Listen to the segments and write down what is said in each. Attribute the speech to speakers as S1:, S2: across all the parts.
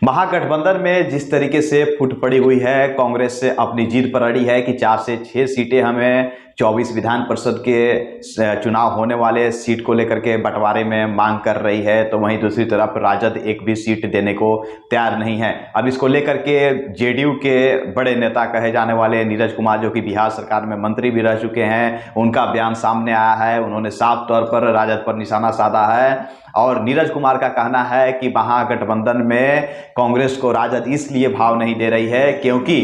S1: महागठबंधन में जिस तरीके से फूट पड़ी हुई है, कांग्रेस से अपनी जीत पर अड़ी है कि 4 से 6 सीटें हमें 24 विधान परिषद के चुनाव होने वाले सीट को लेकर के बंटवारे में मांग कर रही है, तो वहीं दूसरी तरफ राजद एक भी सीट देने को तैयार नहीं है। अब इसको लेकर के जेडीयू के बड़े नेता कहे जाने वाले नीरज कुमार, जो कि बिहार सरकार में मंत्री भी रह चुके हैं, उनका बयान सामने आया है। उन्होंने साफ तौर पर राजद पर निशाना साधा है और नीरज कुमार का कहना है कि महागठबंधन में कांग्रेस को राजद इसलिए भाव नहीं दे रही है क्योंकि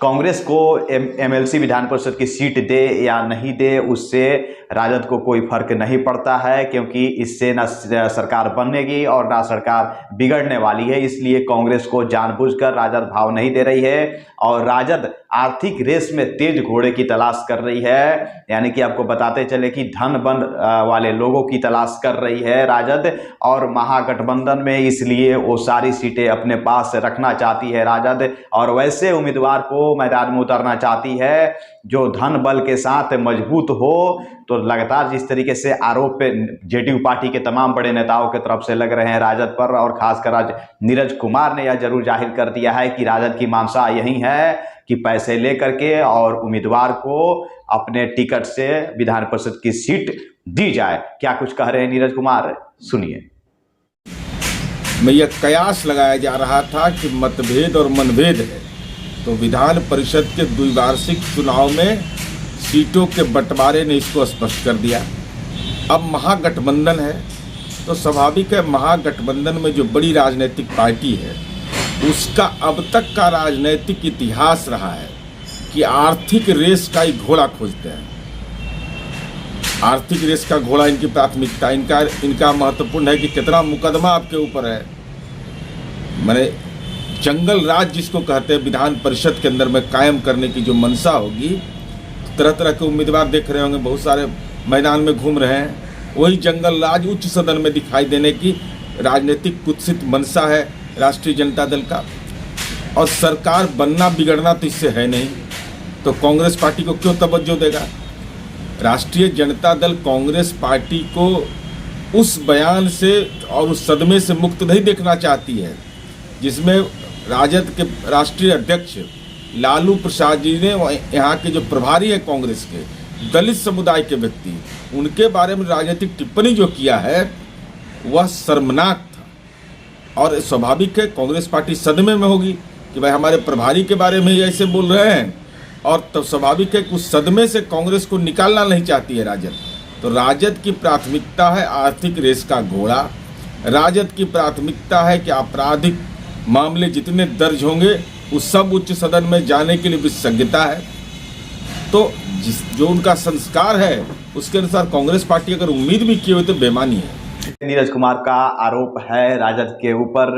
S1: कांग्रेस को एमएलसी विधान परिषद की सीट दे या नहीं दे, उससे राजद को कोई फर्क नहीं पड़ता है, क्योंकि इससे ना सरकार बनेगी और ना सरकार बिगड़ने वाली है। इसलिए कांग्रेस को जानबूझकर राजद भाव नहीं दे रही है और राजद आर्थिक रेस में तेज घोड़े की तलाश कर रही है। यानी कि आपको बताते चले कि धन बन वाले लोगों की तलाश कर रही है राजद, और महागठबंधन में इसलिए वो सारी सीटें अपने पास रखना चाहती है राजद, और वैसे उम्मीदवार को मैदान में उतारना चाहती है जो धन बल के साथ मजबूत हो। तो लगातार जिस तरीके से आरोप जेडीयू पार्टी के तमाम बड़े नेताओं की तरफ से लग रहे हैं राजद पर, और खासकर आज नीरज कुमार ने यह जरूर जाहिर कर दिया है कि राजद की मंशा यही है कि पैसे लेकर के और उम्मीदवार को अपने टिकट से विधान परिषद की सीट दी जाए। क्या कुछ कह रहे हैं नीरज कुमार, सुनिए।
S2: मैं यह कयास लगाया जा रहा था कि मतभेद और मनभेद है, तो विधान परिषद के द्विवार्षिक चुनाव में सीटों के बंटवारे ने इसको स्पष्ट कर दिया। अब महागठबंधन है तो स्वाभाविक है महागठबंधन में जो बड़ी राजनीतिक पार्टी है उसका अब तक का राजनीतिक इतिहास रहा है कि आर्थिक रेस का ही घोड़ा खोजते हैं। आर्थिक रेस का घोड़ा इनकी प्राथमिकता, इनका महत्वपूर्ण है कि कितना मुकदमा आपके ऊपर है। मैंने जंगल राज जिसको कहते हैं विधान परिषद के अंदर में कायम करने की जो मंशा होगी, तरह तरह के उम्मीदवार देख रहे होंगे, बहुत सारे मैदान में घूम रहे हैं। वही जंगल राज उच्च सदन में दिखाई देने की राजनीतिक कुत्सित मंशा है राष्ट्रीय जनता दल का। और सरकार बनना बिगड़ना तो इससे है नहीं, तो कांग्रेस पार्टी को क्यों तवज्जो देगा। राष्ट्रीय जनता दल कांग्रेस पार्टी को उस बयान से और उस सदमे से मुक्त नहीं देखना चाहती है जिसमें राजद के राष्ट्रीय अध्यक्ष लालू प्रसाद जी ने यहाँ के जो प्रभारी हैं कांग्रेस के दलित समुदाय के व्यक्ति, उनके बारे में राजनीतिक टिप्पणी जो किया है वह शर्मनाक था। और स्वाभाविक है कांग्रेस पार्टी सदमे में होगी कि भाई हमारे प्रभारी के बारे में ऐसे बोल रहे हैं, और तब स्वाभाविक है कि उस सदमे से कांग्रेस को निकालना नहीं चाहती है राजद। तो राजद की प्राथमिकता है आर्थिक रेस का घोड़ा। राजद की प्राथमिकता है कि आपराधिक मामले जितने दर्ज होंगे उस सब उच्च सदन में जाने के लिए विशेषज्ञता है। तो जो उनका संस्कार है उसके अनुसार कांग्रेस पार्टी अगर उम्मीद भी की हुई तो बेमानी है।
S1: नीरज कुमार का आरोप है राजद के ऊपर,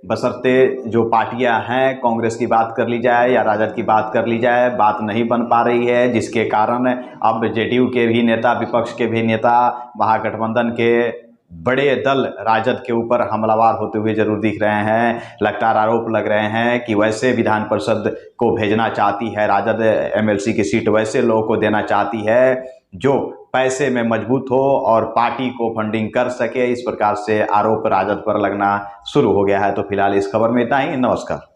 S1: बशर्ते जो पार्टियां हैं, कांग्रेस की बात कर ली जाए या राजद की बात कर ली जाए, बात नहीं बन पा रही है, जिसके कारण अब जेडीयू के भी नेता, विपक्ष के भी नेता, महागठबंधन के बड़े दल राजद के ऊपर हमलावर होते हुए जरूर दिख रहे हैं। लगातार आरोप लग रहे हैं कि वैसे विधान परिषद को भेजना चाहती है राजद, एमएलसी की सीट वैसे लोगों को देना चाहती है जो पैसे में मजबूत हो और पार्टी को फंडिंग कर सके। इस प्रकार से आरोप राजद पर लगना शुरू हो गया है। तो फिलहाल इस खबर में इतना ही। नमस्कार।